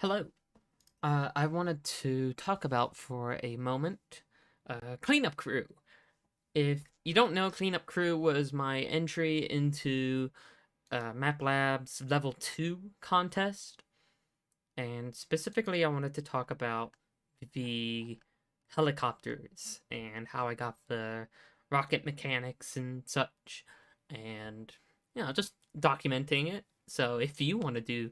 Hello. I wanted to talk about for a moment Cleanup Crew. If you don't know, Cleanup Crew was my entry into Map Lab's Level 2 contest. And specifically, I wanted to talk about the helicopters and how I got the rocket mechanics and such. And, just documenting it. So if you want to do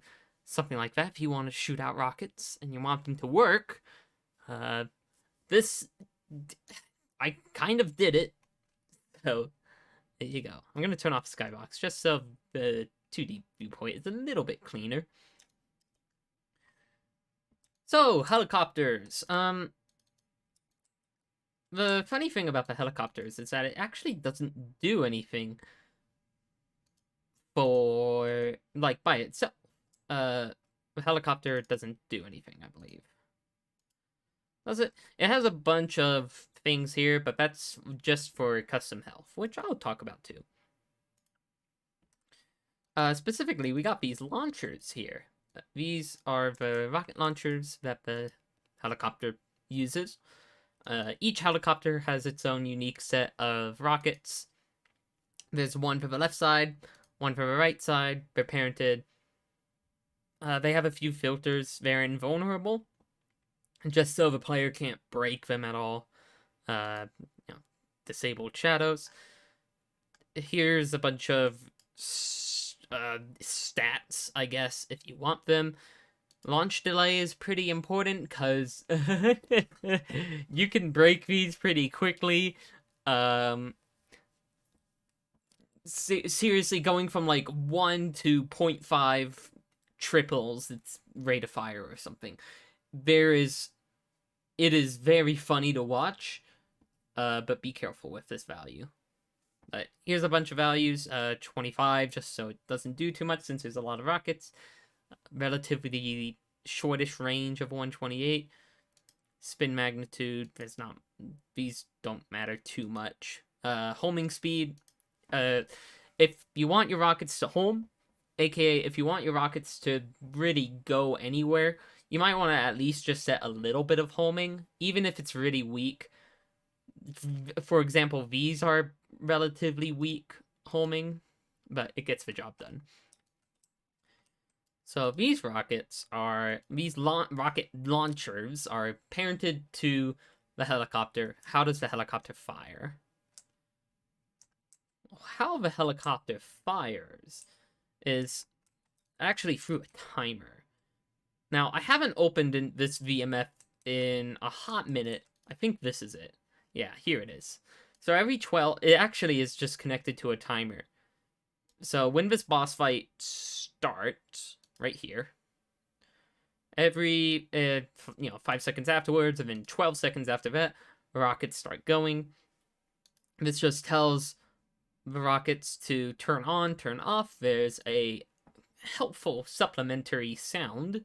something like that, if you want to shoot out rockets and you want them to work, uh, this, I kind of did it. So there you go. I'm going to turn off Skybox just so the 2D viewpoint is a little bit cleaner. So, helicopters. The funny thing about the helicopters is that it actually doesn't do anything for, like, by itself. The helicopter doesn't do anything, I believe. Does it? It has a bunch of things here, but that's just for custom health, which I'll talk about too. Specifically, we got these launchers here. These are the rocket launchers that the helicopter uses. Each helicopter has its own unique set of rockets. There's one for the left side, one for the right side. They're parented. They have a few filters. They're invulnerable, just so the player can't break them at all. Uh, disabled shadows. Here's a bunch of stats, I guess, if you want them. Launch delay is pretty important because you can break these pretty quickly. Seriously, going from like 1 to 0.5 triples its rate of fire or something. It is very funny to watch, but be careful with this value. But here's a bunch of values. 25, just so it doesn't do too much since there's a lot of rockets. Relatively shortish range of 128. Spin magnitude, these don't matter too much. Homing speed, if you want your rockets to home, aka if you want your rockets to really go anywhere, you might want to at least just set a little bit of homing, even if it's really weak. For example, these are relatively weak homing, but it gets the job done. So these rocket launchers are parented to the helicopter. How does the helicopter fire? How the helicopter fires is actually through a timer. Now, I haven't opened this VMF in a hot minute. I think this is it. Yeah, here it is. So every 12, it actually is just connected to a timer. So when this boss fight starts, right here, every 5 seconds afterwards, and then 12 seconds after that, rockets start going. This just tells the rockets to turn on, turn off. There's a helpful supplementary sound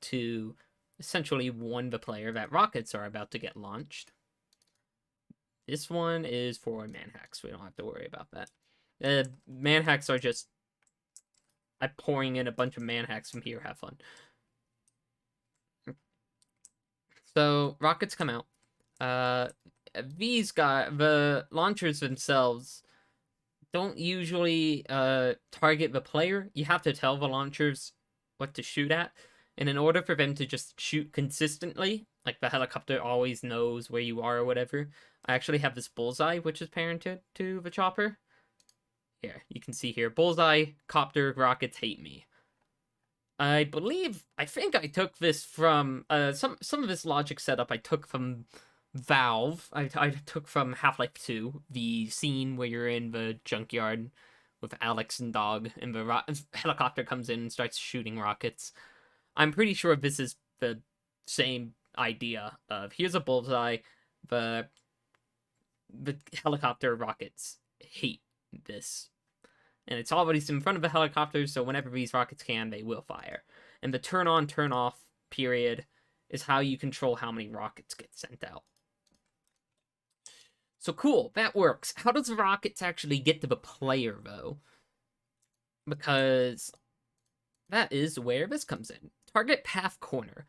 to essentially warn the player that rockets are about to get launched. This one is for manhacks. We don't have to worry about that. Manhacks are just... I'm pouring in a bunch of manhacks from here. Have fun. So, rockets come out. The launchers themselves don't usually target the player. You have to tell the launchers what to shoot at. And in order for them to just shoot consistently, like the helicopter always knows where you are or whatever, I actually have this bullseye, which is parented to the chopper. Here, you can see here, bullseye, copter, rockets hate me. I think I took this from, some of this logic setup I took from Valve. I took from Half-Life 2, the scene where you're in the junkyard with Alex and Dog, and the helicopter comes in and starts shooting rockets. I'm pretty sure this is the same idea of, here's a bullseye, the helicopter rockets hate this. And it's always in front of the helicopter, so whenever these rockets can, they will fire. And the turn on, turn off period is how you control how many rockets get sent out. So cool, that works. How does the rockets actually get to the player, though? Because that is where this comes in. Target path corner.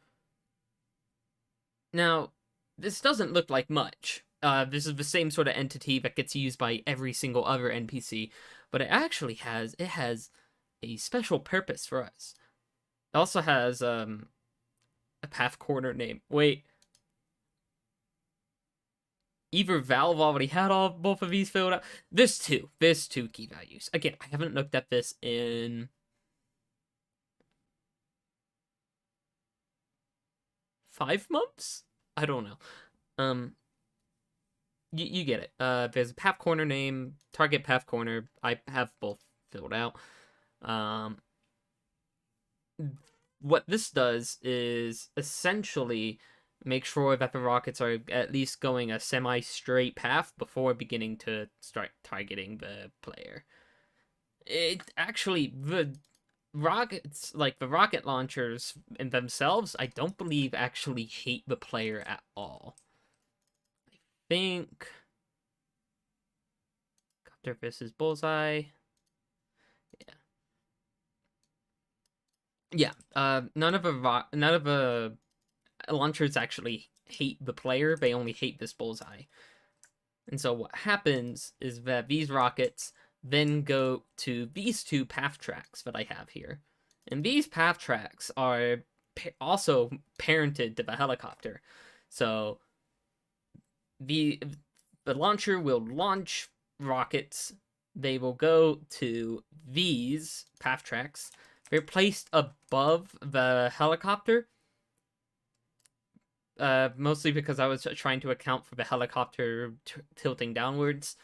Now, this doesn't look like much. This is the same sort of entity that gets used by every single other NPC, but it actually has a special purpose for us. It also has a path corner name. Wait, either Valve already had both of these filled out. There's two key values. Again, I haven't looked at this in 5 months. I don't know. You get it. There's a path corner name, target path corner. I have both filled out. What this does is essentially make sure that the rockets are at least going a semi-straight path before beginning to start targeting the player. It actually, the rockets, like the rocket launchers in themselves, I don't believe actually hate the player at all. I think Copter versus Bullseye. Yeah. None of the launchers actually hate the player. They only hate this Bullseye. And so what happens is that these rockets then go to these two path tracks that I have here. And these path tracks are also parented to the helicopter. So the launcher will launch rockets. They will go to these path tracks. They're placed above the helicopter. Mostly because I was trying to account for the helicopter tilting downwards.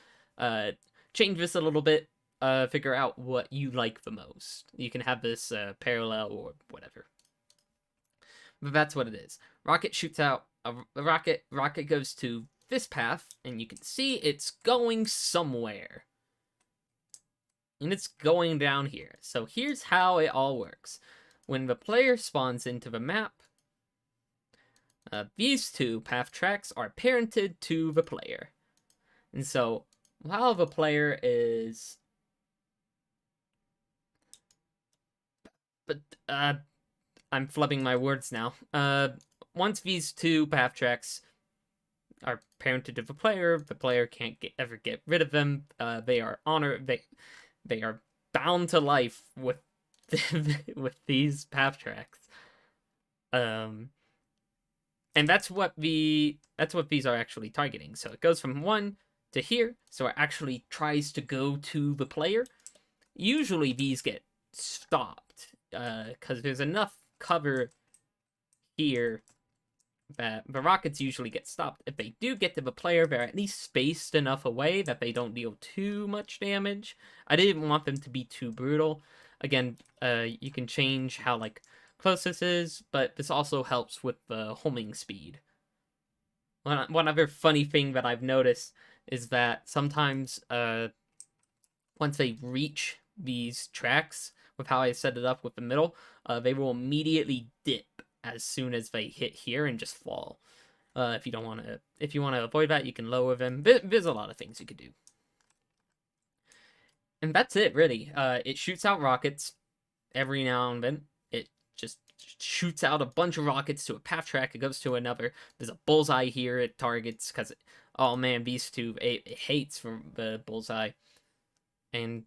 Change this a little bit. Figure out what you like the most. You can have this parallel or whatever. But that's what it is. Rocket shoots out a rocket. Rocket goes to this path, and you can see it's going somewhere. And it's going down here. So here's how it all works. When the player spawns into the map, these two path tracks are parented to the player. And so while the player is... But I'm flubbing my words now. Once these two path tracks are parented to the player can't ever get rid of them. They are they are bound to life with with these path tracks. And that's what these are actually targeting. So it goes from 1 to here, so it actually tries to go to the player. Usually these get stopped because there's enough cover here that the rockets usually get stopped. If they do get to the player, they're at least spaced enough away that they don't deal too much damage. I didn't want them to be too brutal. Again, you can change how close this is, but this also helps with the homing speed. One other funny thing that I've noticed is that sometimes once they reach these tracks, with how I set it up with the middle, they will immediately dip as soon as they hit here and just fall. If you want to avoid that, you can lower them. There's a lot of things you could do. And that's it, really. It shoots out rockets every now and then. It just shoots out a bunch of rockets to a path track. It goes to another. There's a bullseye here. It targets because, oh man, these two, it hates from the bullseye. And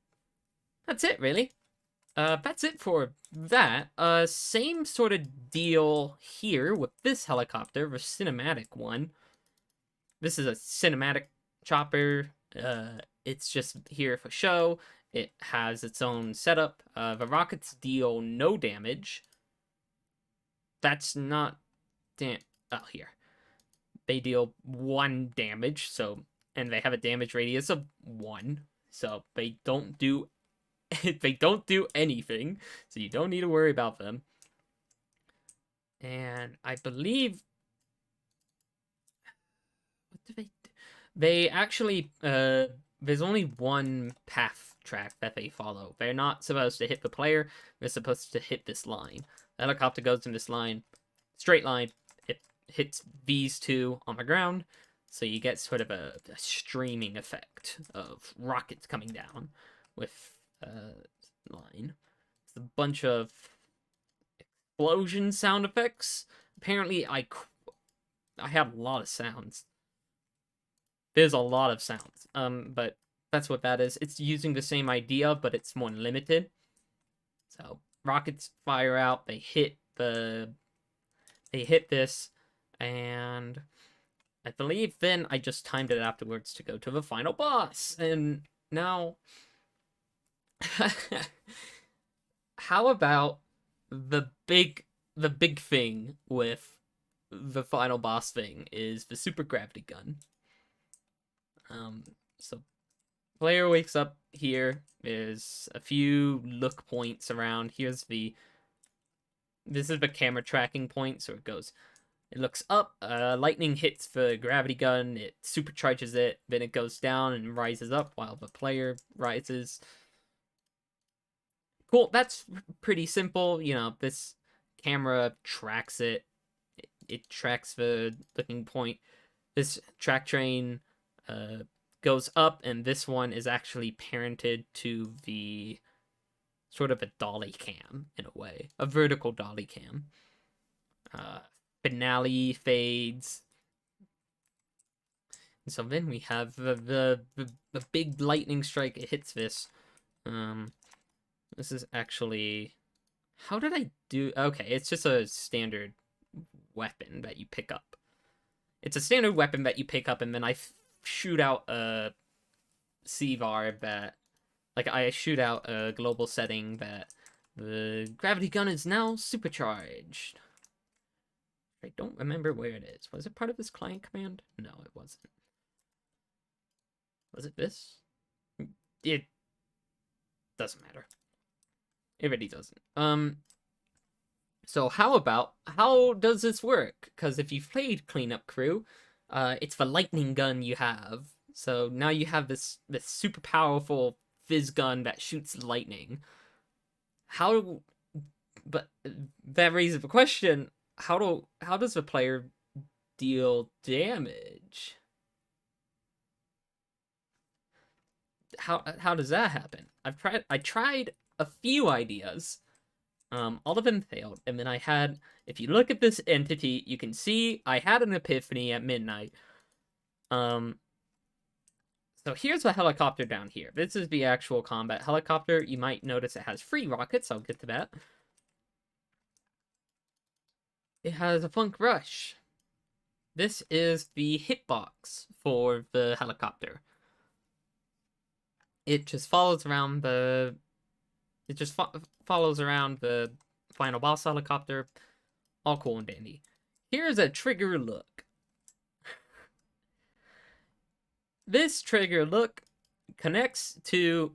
that's it, really. That's it for that. Same sort of deal here with this helicopter, the cinematic one. This is a cinematic chopper. It's just here for show. It has its own setup. The rockets deal no damage. That's not... Oh, here. They deal 1 damage, so... And they have a damage radius of 1. So they don't do they don't do anything, so you don't need to worry about them. And I believe... What do they do? They actually... there's only 1 path track that they follow. They're not supposed to hit the player. They're supposed to hit this line. The helicopter goes in this line. Straight line. It hits these two on the ground. So you get sort of a streaming effect of rockets coming down with... line. It's a bunch of explosion sound effects. Apparently, I have a lot of sounds. There's a lot of sounds. But that's what that is. It's using the same idea, but it's more limited. So rockets fire out. They hit this, and I believe then I just timed it afterwards to go to the final boss. And now, how about the big thing with the final boss thing is the super gravity gun. So player wakes up here. There's a few look points around. This is the camera tracking point, so it looks up, lightning hits the gravity gun, it supercharges it, then it goes down and rises up while the player rises. Cool, that's pretty simple. This camera tracks it. It tracks the looking point. This track train goes up, and this one is actually parented to the sort of a dolly cam, in a way. A vertical dolly cam. Finale fades. And so then we have the big lightning strike. It hits this. This is actually... How did I do... Okay, it's just a standard weapon that you pick up. It's a standard weapon that you pick up, and then I shoot out a CVAR that... Like, I shoot out a global setting that the gravity gun is now supercharged. I don't remember where it is. Was it part of this client command? No, it wasn't. Was it this? It doesn't matter. It really doesn't. So how does this work? Because if you've played Cleanup Crew, it's the lightning gun you have. So now you have this super powerful fizz gun that shoots lightning. But that raises the question, how does the player deal damage? How does that happen? I tried a few ideas. All of them failed, and then if you look at this entity, you can see I had an epiphany at midnight. So here's the helicopter down here. This is the actual combat helicopter. You might notice it has 3 rockets. I'll get to that. It has a Funk Rush. This is the hitbox for the helicopter. It just follows around the... It just follows around the final boss helicopter. All cool and dandy. Here's a trigger look. This trigger look connects to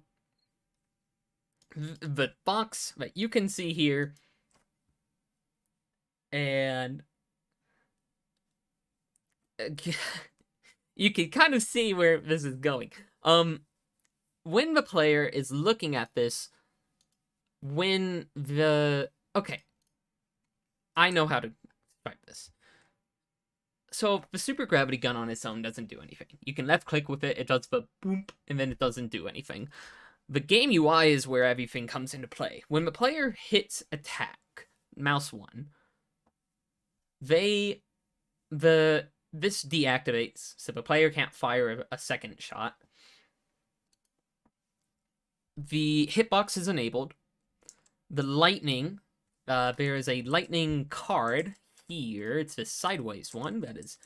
the box that you can see here. And you can kind of see where this is going. When the player is looking at this, okay, I know how to describe this. So the super gravity gun on its own doesn't do anything. You can left click with it, it does the boom, and then it doesn't do anything. The game UI is where everything comes into play. When the player hits attack, mouse 1, this deactivates, so the player can't fire a second shot. The hitbox is enabled. The lightning, there is a lightning card here. It's this sideways one that is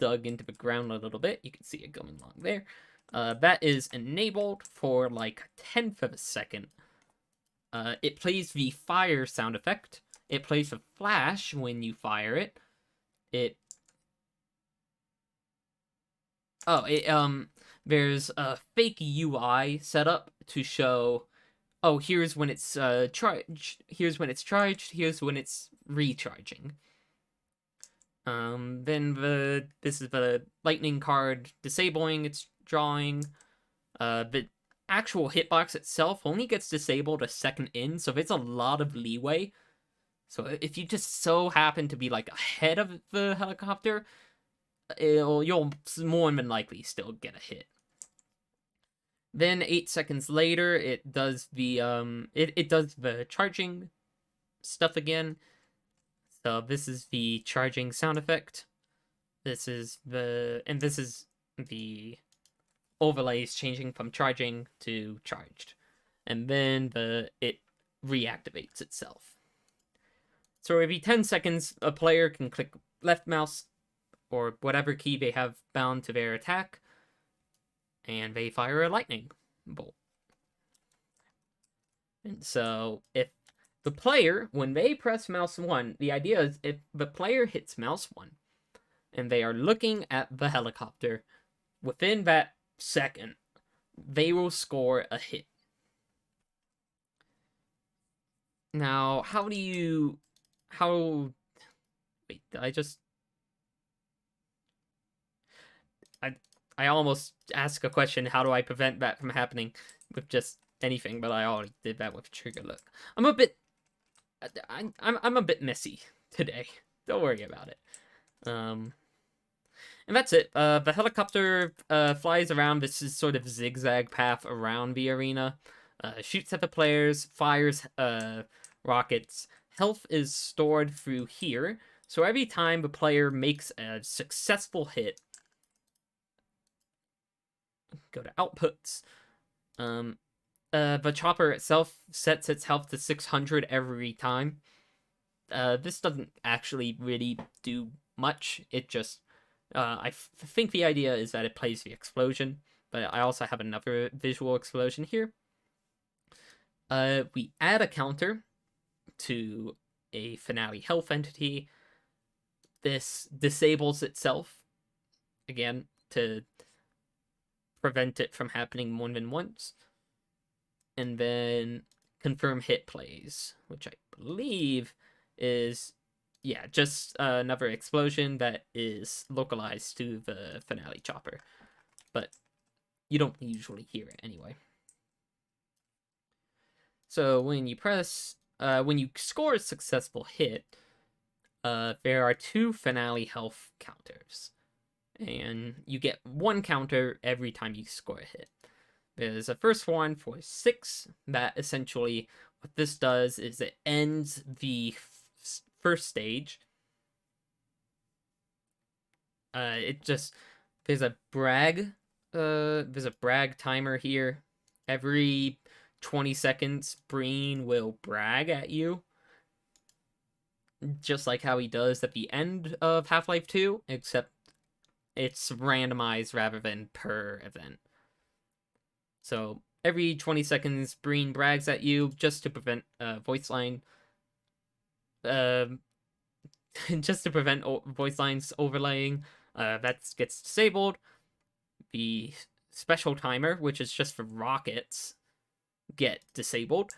dug into the ground a little bit. You can see it going along there. That is enabled for like a tenth of a second. It plays the fire sound effect. It plays the flash when you fire it. There's a fake UI set up to show, oh, here's when it's charged, here's when it's charged, here's when it's recharging. Then this is the lightning card disabling its drawing. The actual hitbox itself only gets disabled a second in, so it's a lot of leeway. So if you just so happen to be like ahead of the helicopter, you'll more than likely still get a hit. Then 8 seconds later, it does the charging stuff again. So this is the charging sound effect. This is the overlays changing from charging to charged. And then it reactivates itself. So every 10 seconds, a player can click left mouse or whatever key they have bound to their attack, and they fire a lightning bolt. And so if the player, when they press mouse 1, the idea is if the player hits mouse 1 and they are looking at the helicopter, within that second, they will score a hit. Now, wait, I almost asked a question, how do I prevent that from happening with just anything, but I already did that with trigger look. I'm a bit messy today. Don't worry about it. And that's it. The helicopter flies around this sort of zigzag path around the arena, shoots at the players, fires rockets. Health is stored through here, so every time the player makes a successful hit, go to outputs. The chopper itself sets its health to 600 every time. This doesn't actually really do much. It just, I think the idea is that it plays the explosion, but I also have another visual explosion here. We add a counter to a finale health entity. This disables itself, again, to prevent it from happening more than once. And then confirm hit plays, which I believe is, yeah, just another explosion that is localized to the finale chopper. But you don't usually hear it anyway. So when you score a successful hit, there are 2 finale health counters. And you get 1 counter every time you score a hit. There's a first one for 6 that essentially what this does is it ends the first stage. There's a brag timer here. Every 20 seconds, Breen will brag at you, just like how he does at the end of Half-Life 2, except it's randomized rather than per event. So every 20 seconds, Breen brags at you just to prevent voice line. Just to prevent voice lines overlaying. That gets disabled. The special timer, which is just for rockets, get disabled.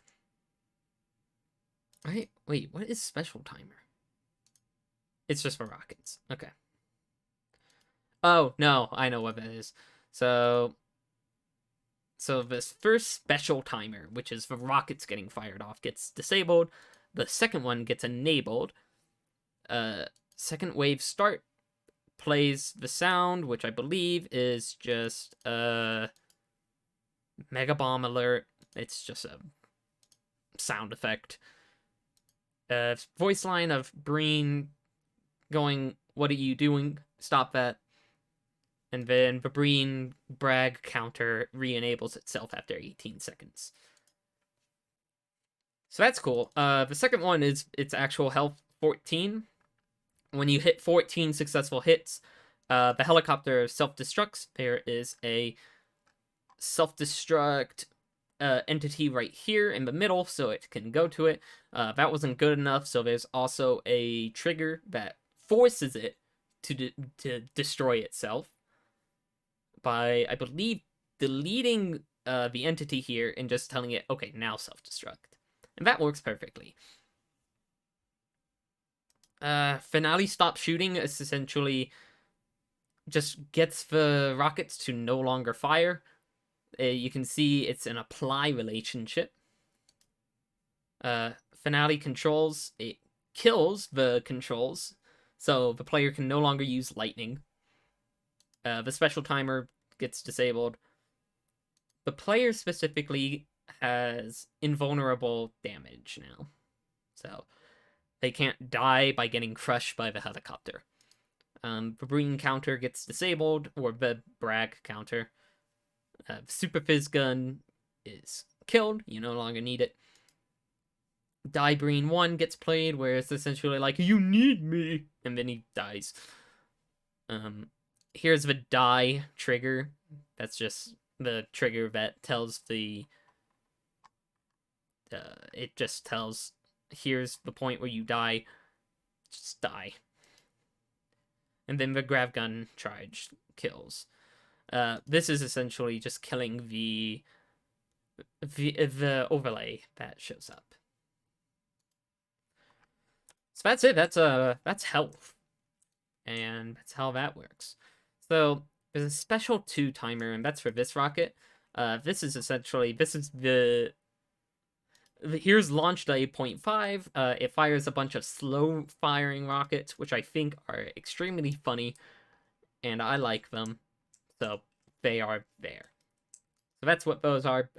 Right? Wait, what is special timer? It's just for rockets. Okay. Oh, no, I know what that is. So this first special timer, which is for rockets getting fired off, gets disabled. The second one gets enabled. Second wave start plays the sound, which I believe is just a mega bomb alert. It's just a sound effect. Voice line of Breen going, "What are you doing? Stop that." And then the Breen brag counter re-enables itself after 18 seconds. So that's cool. The second one is its actual health 14. When you hit 14 successful hits, the helicopter self-destructs. There is a self-destruct entity right here in the middle, so it can go to it. That wasn't good enough, so there's also a trigger that forces it to destroy itself by, I believe, deleting the entity here and just telling it, okay, now self-destruct. And that works perfectly. Finale stop shooting is essentially just gets the rockets to no longer fire. You can see it's an apply relationship. Finale controls, it kills the controls, so the player can no longer use lightning. The special timer gets disabled. The player specifically has invulnerable damage now. So they can't die by getting crushed by the helicopter. The Breen counter gets disabled, or the Bragg counter. Super Fizz Gun is killed, you no longer need it. Die Breen 1 gets played, where it's essentially like, you need me, and then he dies. Here's the die trigger. That's just the trigger that tells the it just tells, here's the point where you die, just die. And then the grav gun charge kills. This is essentially just killing the overlay that shows up. So that's it. That's health, and that's how that works. So there's a special 2 timer, and that's for this rocket. This is the here's launch day 0.5. It fires a bunch of slow firing rockets, which I think are extremely funny, and I like them. So they are there. So that's what those are.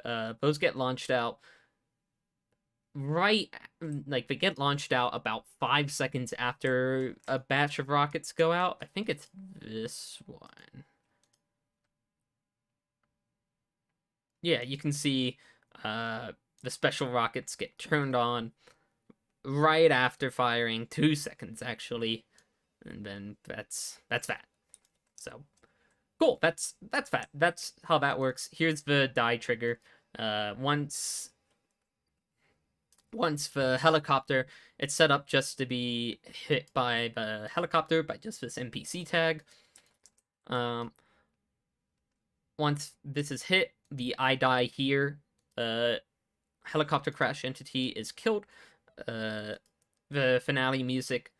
Those get launched out right, like, they get launched out about 5 seconds after a batch of rockets go out. I think it's this one. Yeah, you can see the special rockets get turned on right after firing, 2 seconds actually, and then that's that. So cool, that's that. That's how that works. Here's the die trigger. Once the helicopter, it's set up just to be hit by the helicopter by just this NPC tag. Once this is hit, the I die here, helicopter crash entity is killed. The finale music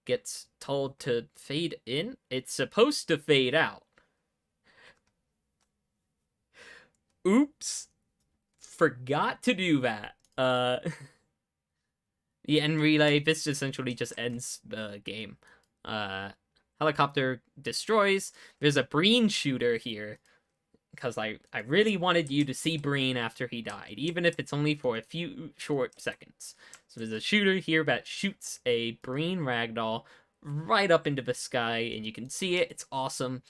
gets told to fade in. It's supposed to fade out. Oops. Forgot to do that. The end relay, this essentially just ends the game. Helicopter destroys. There's a Breen shooter here, because I really wanted you to see Breen after he died, even if it's only for a few short seconds. So there's a shooter here that shoots a Breen ragdoll right up into the sky, and you can see it. It's awesome,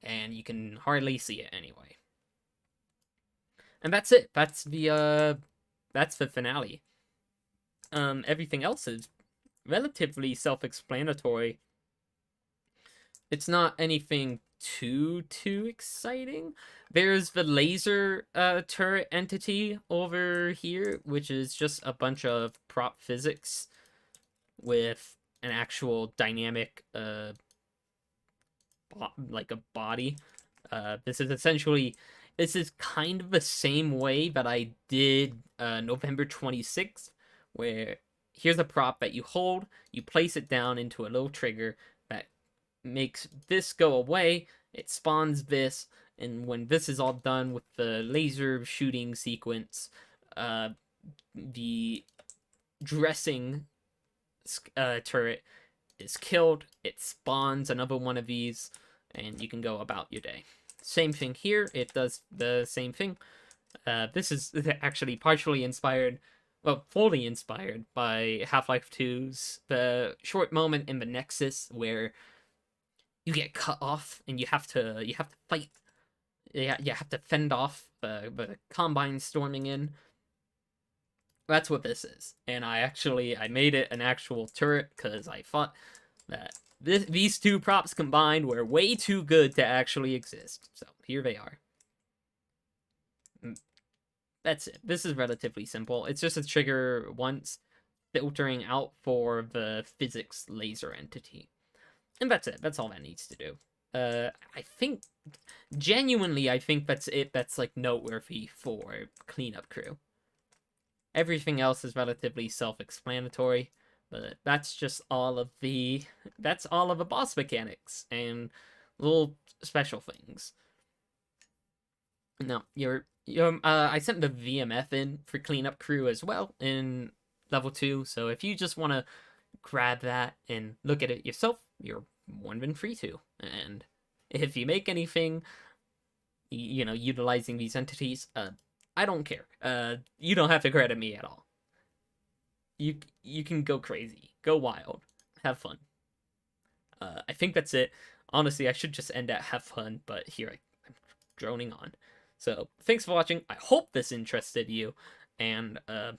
and you can hardly see it anyway. And that's it. That's the finale. Everything else is relatively self-explanatory. It's not anything too exciting. There's the laser turret entity over here, which is just a bunch of prop physics with an actual dynamic like a body. This is kind of the same way that I did November 26th, where here's a prop that you hold, you place it down into a little trigger that makes this go away, it spawns this, and when this is all done with the laser shooting sequence, the dressing turret is killed, it spawns another one of these, and you can go about your day. Same thing here, it does the same thing. This is actually partially inspired, well, fully inspired by Half-Life 2's the short moment in the Nexus where you get cut off and you have to fight. You have to fend off the Combine storming in. That's what this is. And I made it an actual turret because I thought that these 2 props combined were way too good to actually exist. So here they are. That's it. This is relatively simple. It's just a trigger once, filtering out for the physics laser entity. And that's it. That's all that needs to do. I think, genuinely, I think that's it. That's, like, noteworthy for Cleanup Crew. Everything else is relatively self-explanatory, but that's just all of the boss mechanics and little special things. Now, I sent the VMF in for Cleanup Crew as well in level 2, so if you just want to grab that and look at it yourself, you're more than free to. And if you make anything, utilizing these entities, I don't care. You don't have to credit me at all. you can go crazy, go wild, have fun. I think that's it. Honestly, I should just end at have fun, but here I'm droning on. So thanks for watching. I hope this interested you, and I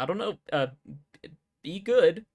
don't know. Be good.